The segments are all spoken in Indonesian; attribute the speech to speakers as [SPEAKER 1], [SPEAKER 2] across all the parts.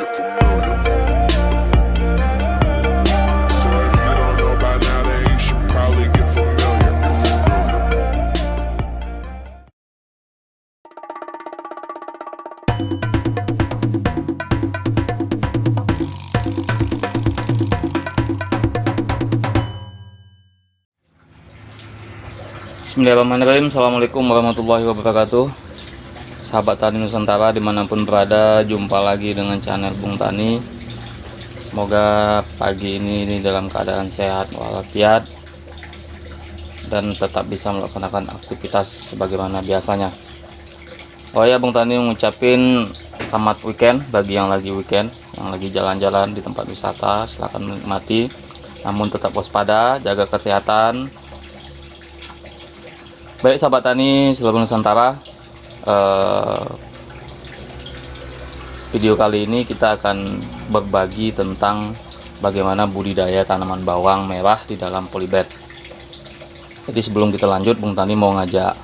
[SPEAKER 1] get familiar. So if you don't know by now, then you should probably get familiar.
[SPEAKER 2] Bismillahirrahmanirrahim. Assalamualaikum warahmatullahi wabarakatuh. Sahabat Tani Nusantara dimanapun berada, jumpa lagi dengan channel Bung Tani. Semoga pagi ini dalam keadaan sehat walafiat dan tetap bisa melaksanakan aktivitas sebagaimana biasanya. Oh ya, Bung Tani mengucapin selamat weekend bagi yang lagi weekend, yang lagi jalan-jalan di tempat wisata. Silahkan menikmati, namun tetap waspada, jaga kesehatan. Baik sahabat tani seluruh Nusantara, video kali ini kita akan berbagi tentang bagaimana budidaya tanaman bawang merah di dalam polybag. Jadi sebelum kita lanjut, Bung Tani mau ngajak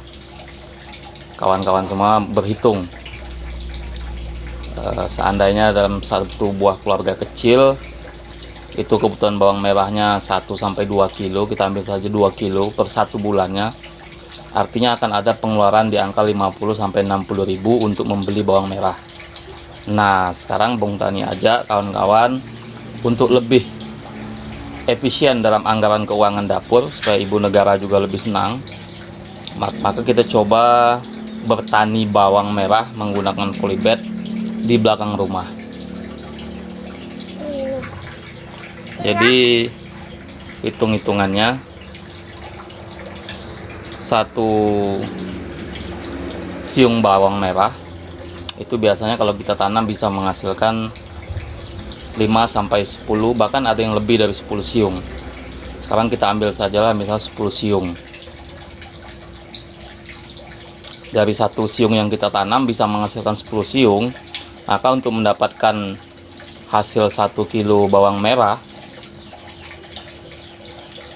[SPEAKER 2] kawan-kawan semua berhitung, seandainya dalam satu buah keluarga kecil itu kebutuhan bawang merahnya 1-2 kilo, kita ambil saja 2 kilo per 1 bulannya. Artinya akan ada pengeluaran di angka 50-60 ribu untuk membeli bawang merah. Nah, sekarang Bung Tani ajak kawan-kawan untuk lebih efisien dalam anggaran keuangan dapur, supaya ibu negara juga lebih senang. Maka kita coba bertani bawang merah menggunakan polybag di belakang rumah. Jadi hitung-hitungannya, satu siung bawang merah itu biasanya kalau kita tanam bisa menghasilkan 5-10, bahkan ada yang lebih dari 10 siung. Sekarang kita ambil sajalah misal 10 siung. Dari satu siung yang kita tanam bisa menghasilkan 10 siung. Maka untuk mendapatkan hasil 1 kilo bawang merah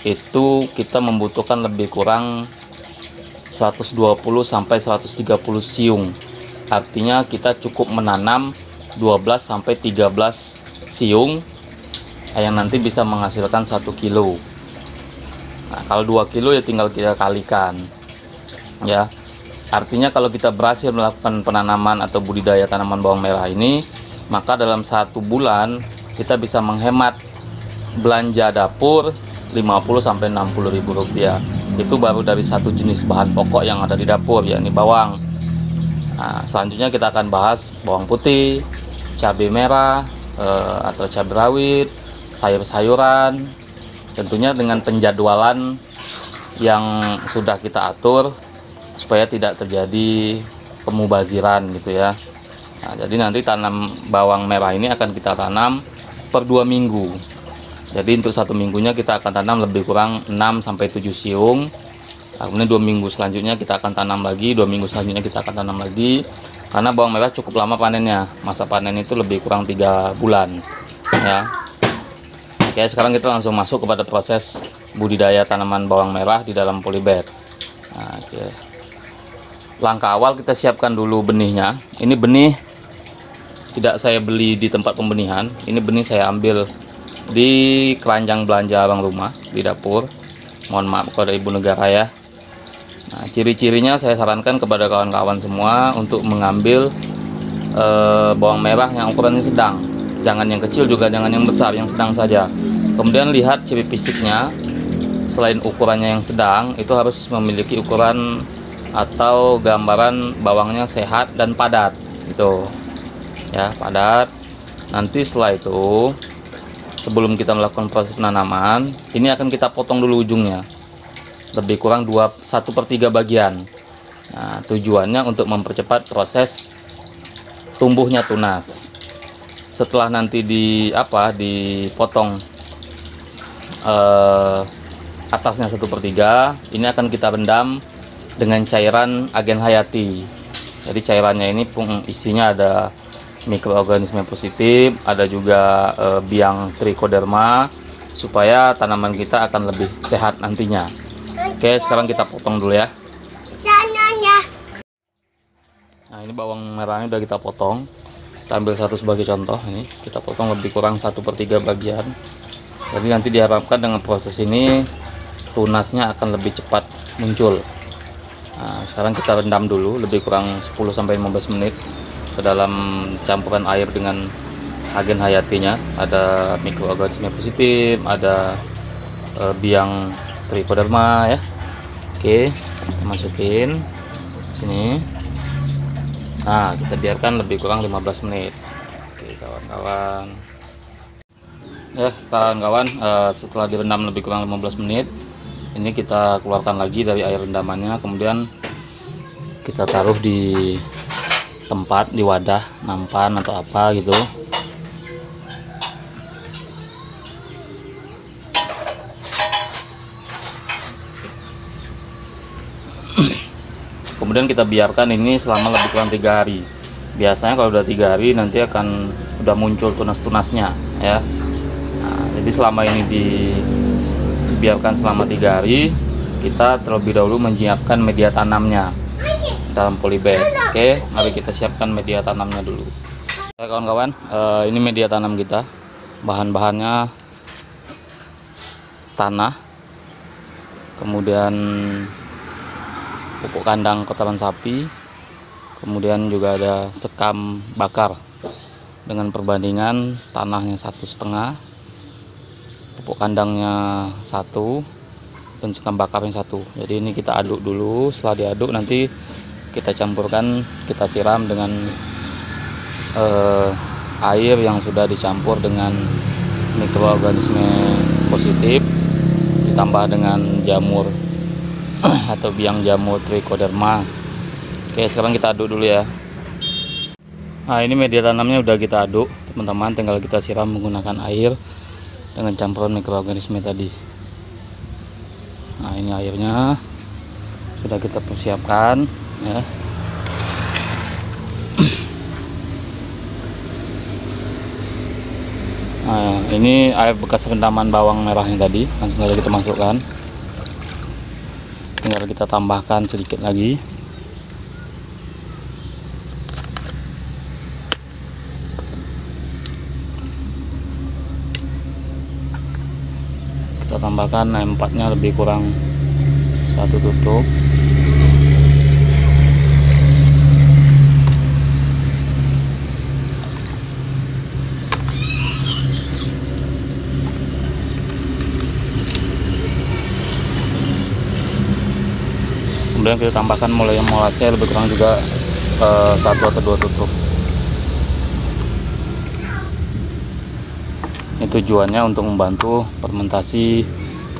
[SPEAKER 2] itu kita membutuhkan lebih kurang 120-130 siung. Artinya kita cukup menanam 12-13 siung yang nanti bisa menghasilkan 1 kilo. Nah, kalau 2 kilo ya tinggal kita kalikan ya. Artinya kalau kita berhasil melakukan penanaman atau budidaya tanaman bawang merah ini, maka dalam 1 bulan kita bisa menghemat belanja dapur 50-60 ribu rupiah. Itu baru dari satu jenis bahan pokok yang ada di dapur, yakni bawang. Nah, selanjutnya kita akan bahas bawang putih, cabai merah atau cabai rawit, sayur-sayuran, tentunya dengan penjadwalan yang sudah kita atur supaya tidak terjadi pemubaziran gitu ya. Nah, jadi nanti tanam bawang merah ini akan kita tanam per 2 minggu. Jadi untuk 1 minggunya kita akan tanam lebih kurang 6-7 siung. Kemudian 2 minggu selanjutnya kita akan tanam lagi, 2 minggu selanjutnya kita akan tanam lagi. Karena bawang merah cukup lama panennya, masa panen itu lebih kurang 3 bulan ya. Oke, sekarang kita langsung masuk kepada proses budidaya tanaman bawang merah di dalam polybag. Nah, oke. Langkah awal kita siapkan dulu benihnya. Ini benih tidak saya beli di tempat pembenihan, ini benih saya ambil di keranjang belanja abang rumah di dapur. Mohon maaf kepada ibu negara ya. Nah, ciri-cirinya saya sarankan kepada kawan-kawan semua untuk mengambil bawang merah yang ukurannya sedang. Jangan yang kecil juga jangan yang besar, yang sedang saja. Kemudian lihat ciri fisiknya. Selain ukurannya yang sedang, itu harus memiliki ukuran atau gambaran bawangnya sehat dan padat gitu ya, padat. Nanti setelah itu, sebelum kita melakukan proses penanaman, ini akan kita potong dulu ujungnya, lebih kurang 1/3 bagian. Nah, tujuannya untuk mempercepat proses tumbuhnya tunas. Setelah nanti dipotong atasnya 1/3, ini akan kita rendam dengan cairan agen hayati. Jadi cairannya ini isinya ada mikroorganisme positif, ada juga biang trichoderma, supaya tanaman kita akan lebih sehat nantinya. Oke, sekarang kita potong dulu ya. Nah, ini bawang merahnya udah kita potong. Kita ambil satu sebagai contoh, ini kita potong lebih kurang 1/3 bagian. Jadi nanti diharapkan dengan proses ini tunasnya akan lebih cepat muncul. Nah, sekarang kita rendam dulu lebih kurang 10-15 menit ke dalam campuran air dengan agen hayatinya. Ada mikroorganisme positif, ada biang trichoderma ya. Oke, kita masukin sini. Nah, kita biarkan lebih kurang 15 menit. Oke, kawan-kawan. Ya, kawan-kawan, setelah direndam lebih kurang 15 menit, ini kita keluarkan lagi dari air rendamannya. Kemudian kita taruh di tempat, di wadah, nampan atau apa gitu. Kemudian kita biarkan ini selama lebih kurang 3 hari. Biasanya kalau udah 3 hari nanti akan udah muncul tunas-tunasnya ya. Nah, jadi selama ini dibiarkan selama 3 hari, kita terlebih dahulu menyiapkan media tanamnya dalam polybag. Oke, mari kita siapkan media tanamnya dulu. Oke kawan-kawan, ini media tanam kita. Bahan-bahannya tanah, kemudian pupuk kandang kotoran sapi, kemudian juga ada sekam bakar dengan perbandingan tanahnya 1,5, pupuk kandangnya 1, dan sekam bakarnya 1. Jadi ini kita aduk dulu. Setelah diaduk nanti kita campurkan, kita siram dengan air yang sudah dicampur dengan mikroorganisme positif, ditambah dengan jamur atau biang jamur trichoderma. Oke, sekarang kita aduk dulu ya. Nah, ini media tanamnya udah kita aduk teman-teman, tinggal kita siram menggunakan air dengan campuran mikroorganisme tadi. Nah, ini airnya sudah kita persiapkan ya. Nah, ini air bekas rendaman bawang merahnya tadi, langsung saja kita masukkan. Tinggal kita tambahkan sedikit lagi. Kita tambahkan M4-nya lebih kurang 1 tutup. Kemudian kita tambahkan molase lebih kurang juga 1 atau 2 tutup. Ini tujuannya untuk membantu fermentasi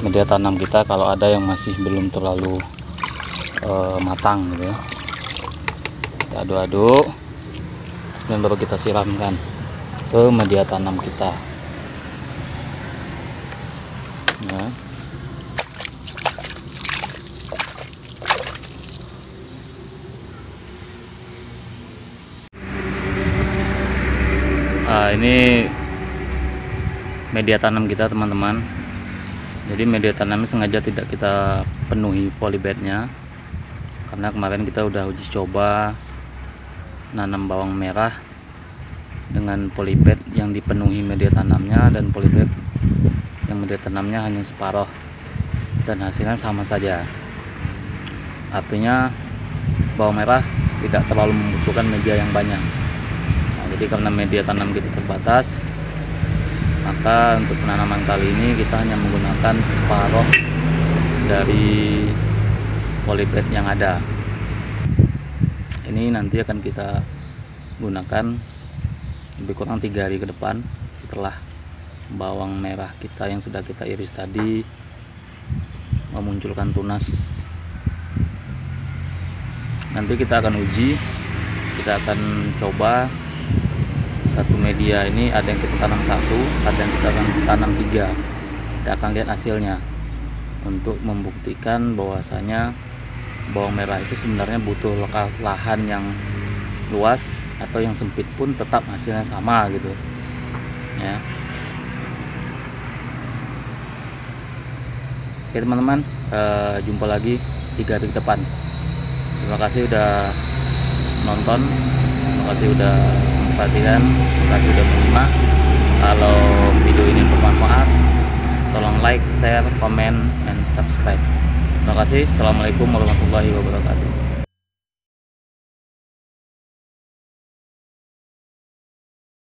[SPEAKER 2] media tanam kita kalau ada yang masih belum terlalu matang gitu ya. Kita aduk-aduk dan baru kita siramkan ke media tanam kita ya. Ini media tanam kita teman-teman. Jadi media tanamnya sengaja tidak kita penuhi polybagnya, karena kemarin kita udah uji coba nanam bawang merah dengan polybag yang dipenuhi media tanamnya dan polybag yang media tanamnya hanya separuh, dan hasilnya sama saja. Artinya bawang merah tidak terlalu membutuhkan media yang banyak. Jadi karena media tanam kita terbatas, maka untuk penanaman kali ini kita hanya menggunakan separuh dari polybag yang ada. Ini nanti akan kita gunakan lebih kurang 3 hari ke depan setelah bawang merah kita yang sudah kita iris tadi memunculkan tunas. Nanti kita akan uji, kita akan coba satu media ini, ada yang kita tanam 1, ada yang kita tanam 3. Kita akan lihat hasilnya untuk membuktikan bahwasanya bawang merah itu sebenarnya butuh lahan yang luas atau yang sempit pun tetap hasilnya sama gitu ya. Oke teman-teman, jumpa lagi 3 hari ke depan. Terima kasih udah nonton, terima kasih udah perhatikan. Terima kasih sudah menyimak. Kalau video ini bermanfaat, tolong like, share, komen, and subscribe. Terima kasih. Assalamualaikum warahmatullahi wabarakatuh.